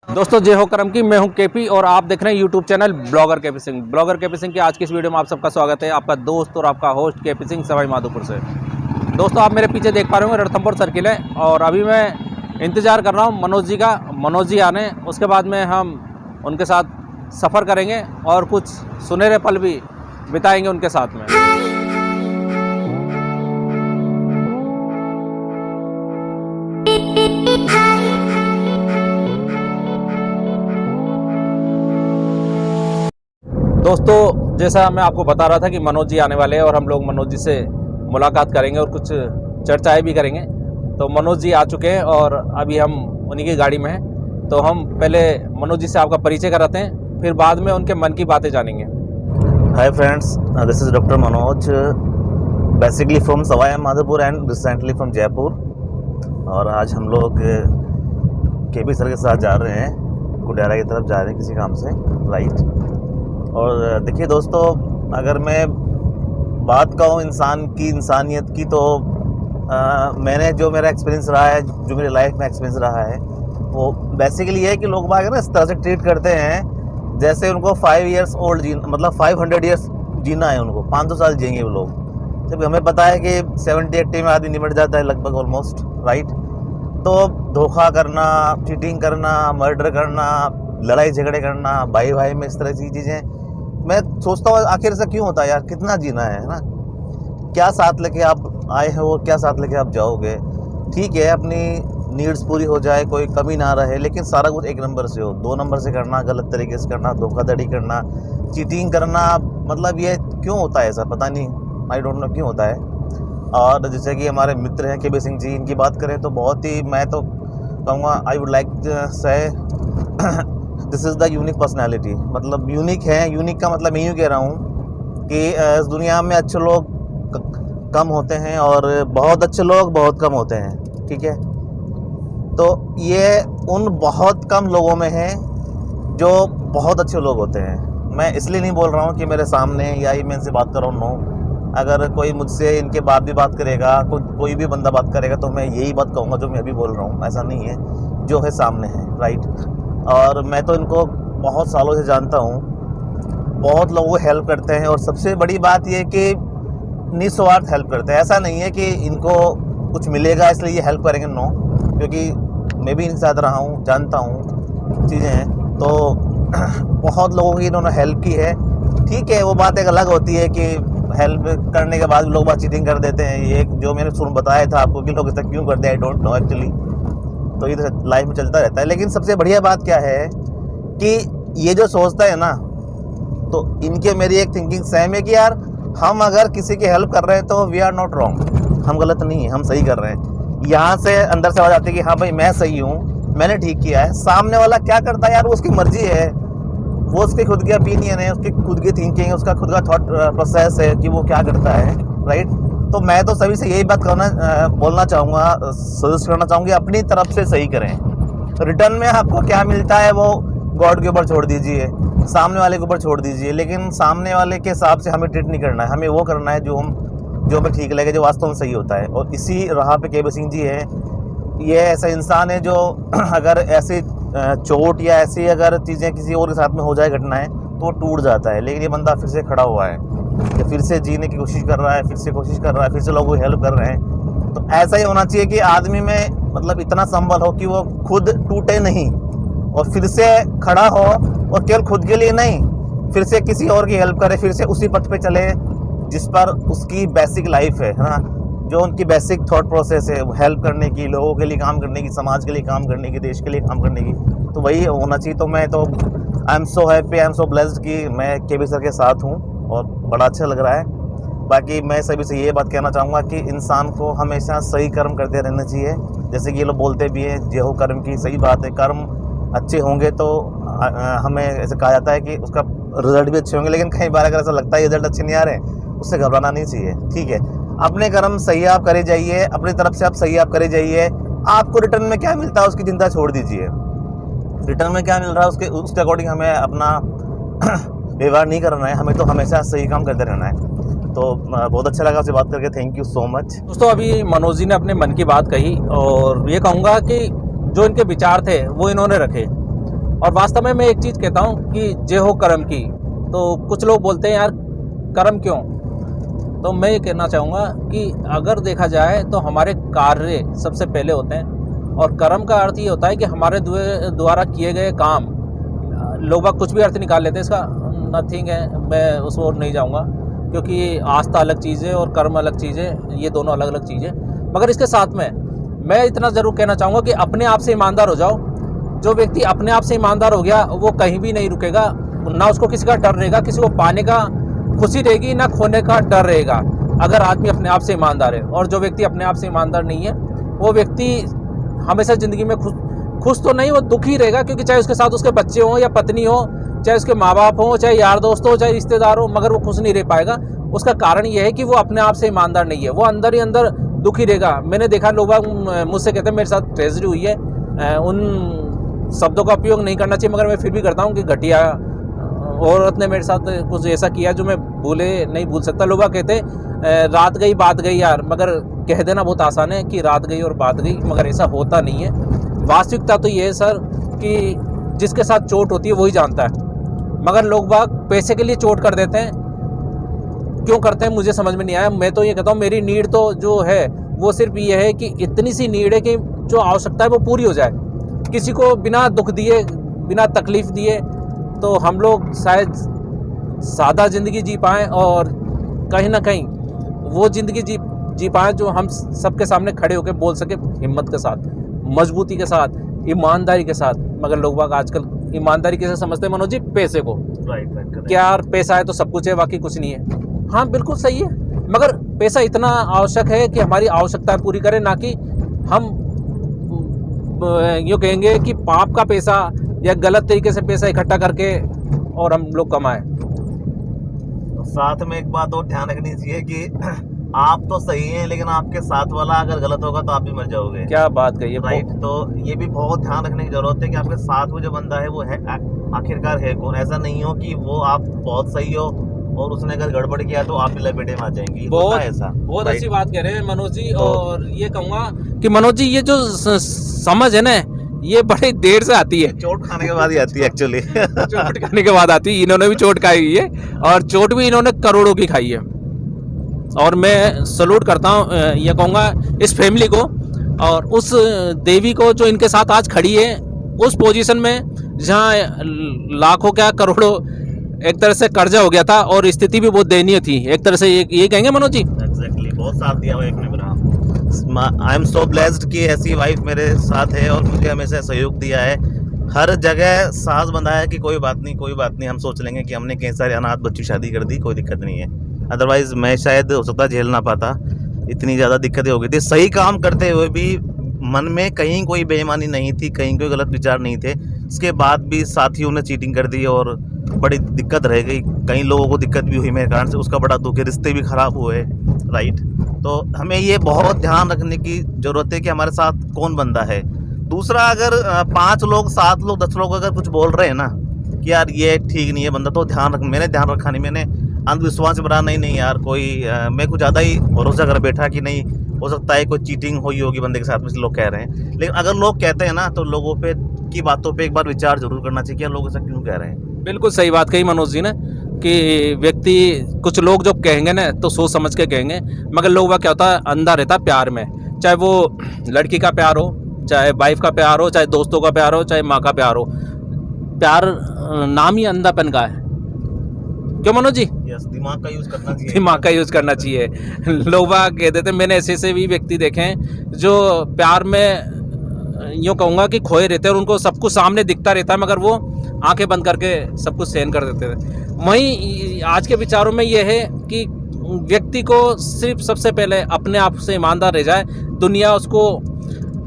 दोस्तों जय हो करम की, मैं हूं केपी और आप देख रहे हैं YouTube channel blogger KP Singh. Blogger KP Singh की आज की इस वीडियो में आप सबका स्वागत है। आपका दोस्त और आपका होस्ट केपी सिंह सवाई माधोपुर से। दोस्तों आप मेरे पीछे देख पा रहे होंगे रणथंभौर सर्किल है और अभी मैं इंतज़ार कर रहा हूं मनोज जी का। मनोज जी आने उसके बाद में हम उनके साथ सफ़र करेंगे और कुछ सुनहरे पल भी बिताएंगे उनके साथ में। दोस्तों जैसा मैं आपको बता रहा था कि मनोज जी आने वाले हैं और हम लोग मनोज जी से मुलाकात करेंगे और कुछ चर्चाएं भी करेंगे। तो मनोज जी आ चुके हैं और अभी हम उन्हीं की गाड़ी में हैं। तो हम पहले मनोज जी से आपका परिचय कराते हैं, फिर बाद में उनके मन की बातें जानेंगे। Hi friends, this is doctor Manoj, basically from Sawai Madhopur and recently from Jaipur. और आज हम लोग केपी सर के साथ जा रहे हैं, कुडेरा की तरफ जा रहे हैं किसी काम से, राइट। और देखिए दोस्तों, अगर मैं बात कहूँ इंसान की, इंसानियत की, तो मैंने जो मेरा एक्सपीरियंस रहा है, जो मेरी लाइफ में एक्सपीरियंस रहा है, वो बेसिकली ये है कि लोग बाग ना इस तरह से ट्रीट करते हैं जैसे उनको 5 ईयर्स ओल्ड जीना, मतलब 500 ईयर्स जीना है उनको, 500 साल जिएंगे वो लोग। जब हमें पता है कि 70-80 में आदमी निपट जाता है लगभग, ऑलमोस्ट, राइट। तो धोखा करना, चीटिंग करना, मर्डर करना, लड़ाई झगड़े करना, भाई भाई में इस तरह की चीज़ें, मैं सोचता हूँ आखिर से क्यों होता है यार, कितना जीना है ना। क्या साथ लेके आप आए हो और क्या साथ लेके आप जाओगे। ठीक है, अपनी नीड्स पूरी हो जाए, कोई कमी ना रहे, लेकिन सारा कुछ 1 नंबर से हो, 2 नंबर से करना, गलत तरीके से करना, धोखाधड़ी करना, चीटिंग करना, मतलब ये क्यों होता है ऐसा, पता नहीं, आई डोंट नो क्यों होता है। और जैसे कि हमारे मित्र हैं केपी सिंह जी, इनकी बात करें तो बहुत ही, मैं तो कहूँगा, आई वुड लाइक से this is the unique personality. मतलब यूनिक है, यूनिक का मतलब मैं यूँ कह रहा हूँ कि इस दुनिया में अच्छे लोग कम होते हैं और बहुत अच्छे लोग बहुत कम होते हैं, ठीक है। तो ये उन बहुत कम लोगों में है जो बहुत अच्छे लोग होते हैं। मैं इसलिए नहीं बोल रहा हूँ कि मेरे सामने या ही मैं इनसे बात कर रहा हूँ, नो। अगर कोई मुझसे इनके बाद भी बात करेगा, कोई भी बंदा बात करेगा, तो मैं यही बात कहूँगा जो मैं अभी बोल रहा हूँ, ऐसा नहीं है, जो है सामने है, राइट। और मैं तो इनको बहुत सालों से जानता हूँ, बहुत लोगों को हेल्प करते हैं, और सबसे बड़ी बात ये कि निस्वार्थ हेल्प करते हैं। ऐसा नहीं है कि इनको कुछ मिलेगा इसलिए ये हेल्प करेंगे, नो, क्योंकि मैं भी इनके साथ रहा हूँ, जानता हूँ चीज़ें हैं। तो बहुत लोगों की इन्होंने हेल्प की है। ठीक है, वो बात एक अलग होती है कि हेल्प करने के बाद लोग बात चीटिंग कर देते हैं। ये जो मैंने बताया था आपको कि लोग ऐसा क्यों करते हैं, आई डोंट नो एक्चुअली। तो ये लाइफ में चलता रहता है। लेकिन सबसे बढ़िया बात क्या है कि ये जो सोचता है ना, तो इनके मेरी एक थिंकिंग सेम है कि यार, हम अगर किसी की हेल्प कर रहे हैं तो वी आर नॉट रॉन्ग, हम गलत नहीं है, हम सही कर रहे हैं। यहाँ से अंदर से आवाज़ आती है कि हाँ भाई मैं सही हूँ, मैंने ठीक किया है। सामने वाला क्या करता है यार, वो उसकी मर्जी है, वो उसकी खुद की ओपिनियन है, उसकी खुद की थिंकिंग है, उसका खुद का थॉट प्रोसेस है कि वो क्या करता है, राइट। तो मैं तो सभी से यही बात बोलना चाहूँगा, सजेस्ट करना चाहूँगी, अपनी तरफ से सही करें। तो रिटर्न में आपको क्या मिलता है वो गॉड के ऊपर छोड़ दीजिए, सामने वाले के ऊपर छोड़ दीजिए। लेकिन सामने वाले के हिसाब से हमें ट्रीट नहीं करना है, हमें वो करना है जो हमें ठीक लगे, जो वास्तव में सही होता है। और इसी राह पे केपी सिंह जी है। ये ऐसा इंसान है जो अगर ऐसी चोट या ऐसी अगर चीज़ें किसी और के साथ में हो जाए, घटनाएं, तो वो टूट जाता है। लेकिन ये बंदा फिर से खड़ा हुआ है, कि फिर से जीने की कोशिश कर रहा है, फिर से कोशिश कर रहा है, फिर से लोगों को हेल्प कर रहे हैं। तो ऐसा ही होना चाहिए कि आदमी में मतलब इतना संबल हो कि वो खुद टूटे नहीं और फिर से खड़ा हो, और केवल खुद के लिए नहीं, फिर से किसी और की हेल्प करे, फिर से उसी पथ पे चले जिस पर उसकी बेसिक लाइफ है ना, जो उनकी बेसिक थॉट प्रोसेस है, हेल्प करने की, लोगों के लिए काम करने की, समाज के लिए काम करने की, देश के लिए काम करने की। तो वही होना चाहिए। तो मैं तो I am so happy, I am so blessed कि मैं केपी सर के साथ हूँ और बड़ा अच्छा लग रहा है। बाकी मैं सभी से ये बात कहना चाहूँगा कि इंसान को हमेशा सही कर्म करते रहना चाहिए। जैसे कि ये लोग बोलते भी हैं, जय हो कर्म की, सही बात है। कर्म अच्छे होंगे तो हमें ऐसे कहा जाता है कि उसका रिजल्ट भी अच्छे होंगे। लेकिन कई बार अगर ऐसा लगता है रिजल्ट अच्छे नहीं आ रहे, उससे घबराना नहीं चाहिए, ठीक है। अपने कर्म सही आप करे जाइए, अपनी तरफ से आप सही आप करे जाइए। आपको रिटर्न में क्या मिलता है उसकी चिंता छोड़ दीजिए। रिटर्न में क्या मिल रहा है उसके अकॉर्डिंग हमें अपना व्यवहार नहीं करना है, हमें तो हमेशा सही काम करते रहना है। तो बहुत अच्छा लगा आपसे बात करके, थैंक यू सो मच। दोस्तों अभी मनोज जी ने अपने मन की बात कही और ये कहूँगा कि जो इनके विचार थे वो इन्होंने रखे। और वास्तव में मैं एक चीज़ कहता हूँ कि जय हो कर्म की। तो कुछ लोग बोलते हैं यार कर्म क्यों, तो मैं ये कहना चाहूँगा कि अगर देखा जाए तो हमारे कार्य सबसे पहले होते हैं, और कर्म का अर्थ ये होता है कि हमारे द्वारा किए गए काम। लोग कुछ भी अर्थ निकाल लेते हैं इसका, नथिंग है, मैं उस ओर नहीं जाऊँगा, क्योंकि आस्था अलग चीज़ है और कर्म अलग चीज़ है, ये दोनों अलग अलग चीज़ है। मगर इसके साथ में मैं इतना ज़रूर कहना चाहूँगा कि अपने आप से ईमानदार हो जाओ। जो व्यक्ति अपने आप से ईमानदार हो गया वो कहीं भी नहीं रुकेगा, ना उसको किसी का डर रहेगा, किसी को पाने का खुशी रहेगी, ना खोने का डर रहेगा, अगर आदमी अपने आप से ईमानदार है। और जो व्यक्ति अपने आप से ईमानदार नहीं है वो व्यक्ति हमेशा ज़िंदगी में खुश तो नहीं, वो दुखी रहेगा, क्योंकि चाहे उसके साथ उसके बच्चे हों या पत्नी हो, चाहे उसके माँ बाप हों, चाहे यार दोस्त हो, चाहे रिश्तेदार हो, मगर वो खुश नहीं रह पाएगा। उसका कारण ये है कि वो अपने आप से ईमानदार नहीं है, वो अंदर ही अंदर दुखी रहेगा। मैंने देखा लोग मुझसे कहते हैं मेरे साथ ट्रेजेडी हुई है, उन शब्दों का उपयोग नहीं करना चाहिए मगर मैं फिर भी करता हूँ कि घटिया औरत ने मेरे साथ कुछ ऐसा किया जो मैं नहीं भूल सकता। लोग कहते रात गई बात गई यार, मगर कह देना बहुत आसान है कि रात गई और बात गई, मगर ऐसा होता नहीं है। वास्तविकता तो ये है सर कि जिसके साथ चोट होती है वही जानता है, मगर लोग बाग पैसे के लिए चोट कर देते हैं। क्यों करते हैं मुझे समझ में नहीं आया। मैं तो ये कहता हूँ मेरी नीड तो जो है वो सिर्फ ये है कि इतनी सी नीड है कि जो आवश्यकता है वो पूरी हो जाए। किसी को बिना दुख दिए, बिना तकलीफ दिए तो हम लोग शायद सादा ज़िंदगी जी पाएँ, और कहीं ना कहीं वो ज़िंदगी जी पाएँ जो हम सबके सामने खड़े होकर बोल सके, हिम्मत के साथ, मजबूती के साथ, ईमानदारी के साथ। मगर लोग बाग आजकल ईमानदारी कैसे समझते हैं मनोज जी? पैसे को। राइट। क्या यार पैसा है तो सब कुछ है, बाकी कुछ नहीं है। हाँ बिल्कुल सही है, मगर पैसा इतना आवश्यक है कि हमारी आवश्यकताएं पूरी करे, ना कि हम यूँ कहेंगे कि पाप का पैसा या गलत तरीके से पैसा इकट्ठा करके और हम लोग कमाएं। साथ में एक बात और ध्यान रखनी चाहिए कि आप तो सही हैं, लेकिन आपके साथ वाला अगर गलत होगा तो आप भी मर जाओगे। क्या बात कही है। राइट। तो ये भी बहुत ध्यान रखने की जरूरत है कि आपके साथ में जो बंदा है वो है आखिरकार है कौन। ऐसा नहीं हो कि वो आप बहुत सही हो और उसने अगर गड़बड़ किया तो आप भी लपेटे में आ जाएंगे। बहुत ऐसा बहुत अच्छी बात कह रहे हैं मनोज जी। और ये कहूँगा कि मनोज जी ये जो समझ है ना, ये बड़ी देर से आती है, चोट खाने के बाद ही आती है एक्चुअली। चोट खाने के बाद आती है। इन्होंने भी चोट खाई हुई है, और चोट भी इन्होंने करोड़ों की खाई है। और मैं सलूट करता हूँ ये कहूँगा इस फैमिली को और उस देवी को जो इनके साथ आज खड़ी है, उस पोजीशन में जहाँ लाखों क्या करोड़ों एक तरह से कर्जा हो गया था और स्थिति भी बहुत दयनीय थी। एक तरह से ये कहेंगे मनोज जी? एग्जैक्टली, बहुत साथ दिया हुआ एक ने मेरा। आई एम सो ब्लेस्ड कि ऐसी वाइफ मेरे साथ है और मुझे हमेशा सहयोग दिया है। हर जगह साहस बंधा है कि कोई बात नहीं, हम सोच लेंगे कि हमने कई सारे अनाथ बच्चों शादी कर दी, कोई दिक्कत नहीं है। अदरवाइज मैं शायद हो सकता झेल ना पाता, इतनी ज़्यादा दिक्कतें हो गई थी। सही काम करते हुए भी मन में कहीं कोई बेईमानी नहीं थी, कहीं कोई गलत विचार नहीं थे। इसके बाद भी साथियों ने चीटिंग कर दी और बड़ी दिक्कत रह गई। कई लोगों को दिक्कत भी हुई मेरे कारण से, उसका बड़ा दुख है। रिश्ते भी ख़राब हुए। राइट। तो हमें ये बहुत ध्यान रखने की ज़रूरत है कि हमारे साथ कौन बंदा है। दूसरा, अगर 5 लोग 7 लोग 10 लोग अगर कुछ बोल रहे हैं ना कि यार ये ठीक नहीं है बंदा, तो मैंने ध्यान रखा नहीं। मैंने अंधविश्वास बना नहीं यार, कोई मैं कुछ ज़्यादा ही भरोसा कर बैठा कि नहीं हो सकता है कोई चीटिंग हुई होगी बंदे के साथ में, लोग कह रहे हैं। लेकिन अगर लोग कहते हैं ना तो लोगों पे की बातों पे एक बार विचार जरूर करना चाहिए कि लोग ऐसा क्यों कह रहे हैं। बिल्कुल सही बात कही मनोज जी ने कि व्यक्ति, कुछ लोग जो कहेंगे ना तो सोच समझ के कहेंगे, मगर लोग वह क्या होता है, अंधा रहता है प्यार में। चाहे वो लड़की का प्यार हो, चाहे वाइफ का प्यार हो, चाहे दोस्तों का प्यार हो, चाहे माँ का प्यार हो। प्यार नाम ही अंधापन का है। क्यों मनोज जी? यस, दिमाग का यूज़ करना चाहिए। दिमाग का यूज़ करना चाहिए। लोग कह देते, मैंने ऐसे भी व्यक्ति देखे हैं जो प्यार में यूँ कहूँगा कि खोए रहते हैं और उनको सब कुछ सामने दिखता रहता है, मगर वो आंखें बंद करके सब कुछ सहन कर देते थे। वहीं आज के विचारों में ये है कि व्यक्ति को सिर्फ सबसे पहले अपने आप से ईमानदार रह जाए। दुनिया उसको,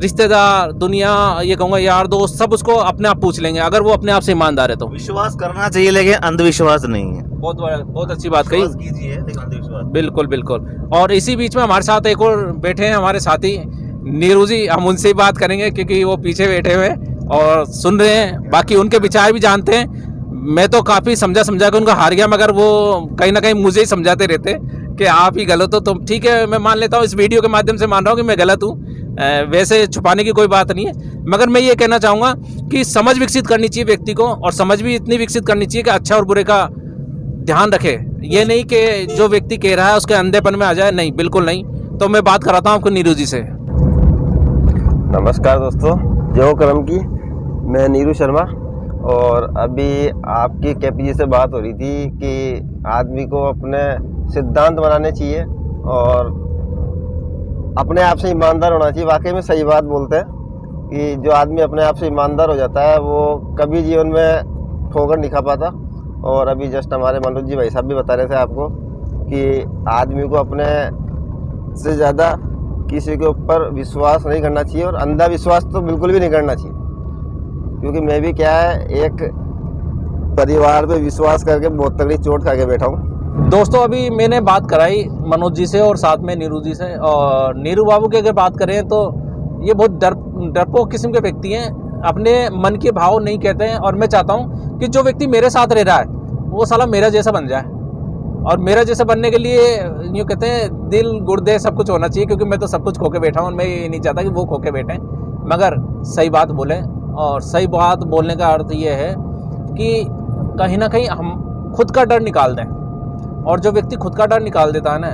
रिश्तेदार, दुनिया, ये कहूँगा यार दोस्त, सब उसको अपने आप पूछ लेंगे अगर वो अपने आप से ईमानदार है तो। विश्वास करना चाहिए लेकिन अंधविश्वास नहीं है। बहुत अच्छी बात कही। कीजिए लेकिन अंधविश्वास। बिल्कुल बिल्कुल। और इसी बीच में हमारे साथ एक और बैठे हैं हमारे साथी नीरू जी, हम उनसे ही बात करेंगे क्योंकि वो पीछे बैठे हुए और सुन रहे हैं, बाकी उनके विचार भी जानते हैं। मैं तो काफ़ी समझा के उनका हार गया, मगर वो कहीं ना कहीं मुझे ही समझाते रहते कि आप ही गलत हो। तो ठीक है, मैं मान लेता हूँ, इस वीडियो के माध्यम से मान रहा हूँ कि मैं गलत हूँ, वैसे छुपाने की कोई बात नहीं है, मगर मैं ये कहना चाहूँगा कि समझ विकसित करनी चाहिए व्यक्ति को, और समझ भी इतनी विकसित करनी चाहिए कि अच्छा और बुरे का ध्यान रखे। ये नहीं कि जो व्यक्ति कह रहा है उसके अंधेपन में आ जाए, नहीं, बिल्कुल नहीं। तो मैं बात कराता हूँ आपको नीरू जी से। नमस्कार दोस्तों, जय हो करम की। मैं नीरू शर्मा, और अभी आपकी केपी जी से बात हो रही थी कि आदमी को अपने सिद्धांत बनाने चाहिए और अपने आप से ईमानदार होना चाहिए। वाकई में सही बात बोलते हैं कि जो आदमी अपने आप से ईमानदार हो जाता है वो कभी जीवन में ठोकर नहीं खा पाता। और अभी जस्ट हमारे मनोज जी भाई साहब भी बता रहे थे आपको कि आदमी को अपने से ज़्यादा किसी के ऊपर विश्वास नहीं करना चाहिए, और अंधा विश्वास तो बिल्कुल भी नहीं करना चाहिए। क्योंकि मैं भी क्या है, एक परिवार पे विश्वास करके बहुत तगड़ी चोट खा के बैठा हूँ। दोस्तों अभी मैंने बात कराई मनोज जी से और साथ में नीरू जी से, और नीरू बाबू की अगर बात करें तो ये बहुत डरपोक किस्म के व्यक्ति हैं, अपने मन के भाव नहीं कहते हैं। और मैं चाहता हूँ कि जो व्यक्ति मेरे साथ रह रहा है वो साला मेरा जैसा बन जाए, और मेरा जैसा बनने के लिए यूँ कहते हैं दिल गुर्दे सब कुछ होना चाहिए, क्योंकि मैं तो सब कुछ खो के बैठा हूँ। मैं ये नहीं चाहता कि वो खो के बैठें, मगर सही बात बोलें। और सही बात बोलने का अर्थ ये है कि कहीं ना कहीं हम खुद का डर निकाल दें, और जो व्यक्ति खुद का डर निकाल देता है ना,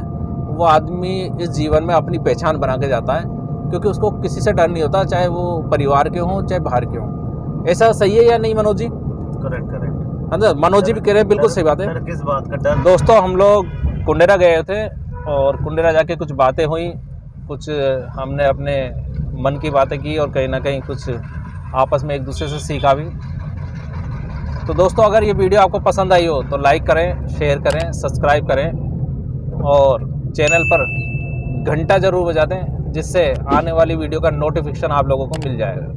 वो आदमी इस जीवन में अपनी पहचान बना के जाता है, क्योंकि उसको किसी से डर नहीं होता, चाहे वो परिवार के हों चाहे बाहर के हों। ऐसा सही है या नहीं मनोज जी? Correct correct. हाँ, मनोज जी भी कह रहे हैं, बिल्कुल सही बात है। किस बात का डर? दोस्तों हम लोग कुंडेरा गए थे, और कुंडेरा जाके कुछ बातें हुई, कुछ हमने अपने मन की बातें की, और कहीं ना कहीं कुछ आपस में एक दूसरे से सीखा भी। तो दोस्तों अगर ये वीडियो आपको पसंद आई हो तो लाइक करें, शेयर करें, सब्सक्राइब करें, और चैनल पर घंटा ज़रूर बजा दें, जिससे आने वाली वीडियो का नोटिफिकेशन आप लोगों को मिल जाएगा।